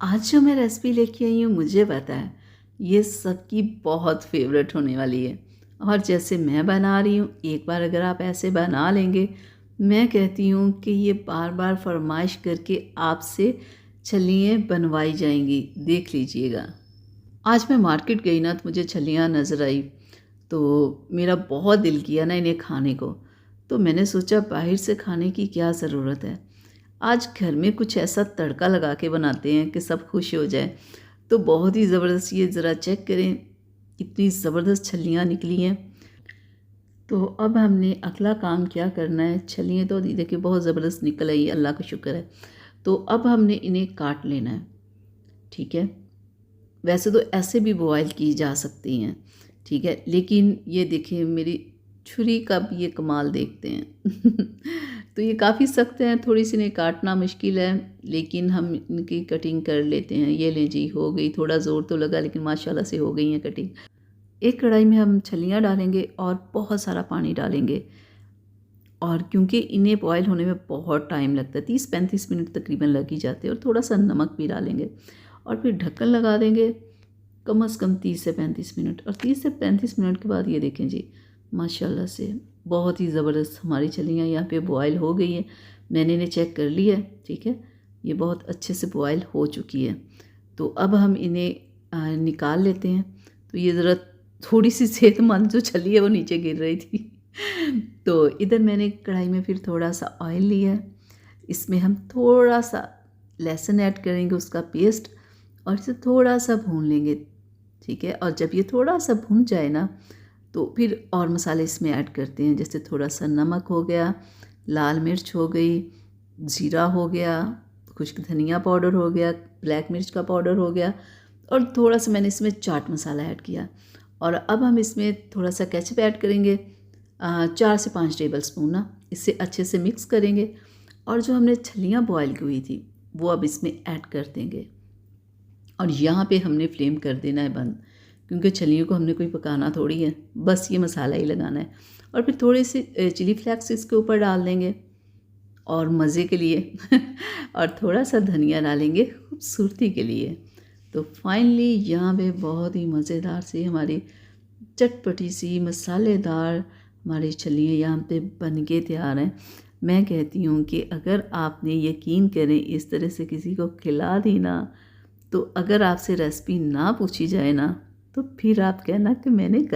आज जो मैं रेसिपी लेके आई हूँ मुझे पता है ये सबकी बहुत फेवरेट होने वाली है। और जैसे मैं बना रही हूँ एक बार अगर आप ऐसे बना लेंगे, मैं कहती हूँ कि ये बार बार फरमाइश करके आपसे छलियाँ बनवाई जाएंगी। देख लीजिएगा। आज मैं मार्केट गई ना तो मुझे छलियाँ नज़र आई, तो मेरा बहुत दिल किया ना इन्हें खाने को। तो मैंने सोचा बाहर से खाने की क्या ज़रूरत है, आज घर में कुछ ऐसा तड़का लगा के बनाते हैं कि सब खुश हो जाए। तो बहुत ही ज़बरदस्त, ये ज़रा चेक करें कितनी ज़बरदस्त छलियाँ निकली हैं। तो अब हमने अगला काम क्या करना है, छलियाँ तो देखिए बहुत ज़बरदस्त निकल आई, अल्लाह का शुक्र है। तो अब हमने इन्हें काट लेना है। ठीक है, वैसे तो ऐसे भी बॉयल की जा सकती हैं, ठीक है, लेकिन ये देखिए मेरी छुरी का भी ये कमाल देखते हैं। तो ये काफ़ी सख्त हैं, थोड़ी सी इन्हें काटना मुश्किल है, लेकिन हम इनकी कटिंग कर लेते हैं। ये लें जी, हो गई। थोड़ा ज़ोर तो लगा लेकिन माशाल्लाह से हो गई हैं कटिंग। एक कढ़ाई में हम छलियाँ डालेंगे और बहुत सारा पानी डालेंगे। और क्योंकि इन्हें बॉयल होने में बहुत टाइम लगता है, 30-35 मिनट तकरीबन लग ही जाते हैं, और थोड़ा सा नमक भी डालेंगे और फिर ढक्कन लगा देंगे कम से कम 30 से 35 मिनट। और 30 से 35 मिनट के बाद ये देखें जी, माशाल्लाह से बहुत ही ज़बरदस्त हमारी छलियाँ यहाँ पे बॉयल हो गई हैं। मैंने इन्हें चेक कर लिया है, ठीक है, ये बहुत अच्छे से बॉयल हो चुकी है। तो अब हम इन्हें निकाल लेते हैं। तो ये ज़रा थोड़ी सी सेहतमंद जो छली है वो नीचे गिर रही थी। तो इधर मैंने कढ़ाई में फिर थोड़ा सा ऑयल लिया है, इसमें हम थोड़ा सा लहसुन ऐड करेंगे, उसका पेस्ट, और इसे थोड़ा सा भून लेंगे। ठीक है, और जब ये थोड़ा सा भून जाए ना तो फिर और मसाले इसमें ऐड करते हैं, जैसे थोड़ा सा नमक हो गया, लाल मिर्च हो गई, ज़ीरा हो गया, खुश्क धनिया पाउडर हो गया, ब्लैक मिर्च का पाउडर हो गया, और थोड़ा सा मैंने इसमें चाट मसाला ऐड किया। और अब हम इसमें थोड़ा सा केचप ऐड करेंगे, 4 से 5 टेबल स्पून ना। इससे अच्छे से मिक्स करेंगे और जो हमने छलियाँ बॉयल की हुई थी वो अब इसमें ऐड कर देंगे। और यहाँ पे हमने फ्लेम कर देना है बंद, क्योंकि छलियों को हमने कोई पकाना थोड़ी है, बस ये मसाला ही लगाना है। और फिर थोड़े से चिली फ्लेक्स इसके ऊपर डाल देंगे और मज़े के लिए और थोड़ा सा धनिया डालेंगे खूबसूरती के लिए। तो फाइनली यहाँ पे बहुत ही मज़ेदार सी हमारी चटपटी सी मसालेदार हमारी छलियाँ यहाँ पे बन के तैयार हैं। मैं कहती हूँ कि अगर आपने यकीन करें इस तरह से किसी को खिला दी ना, तो अगर आपसे रेसिपी ना पूछी जाए ना, तो फिर आप कहना कि मैंने गलत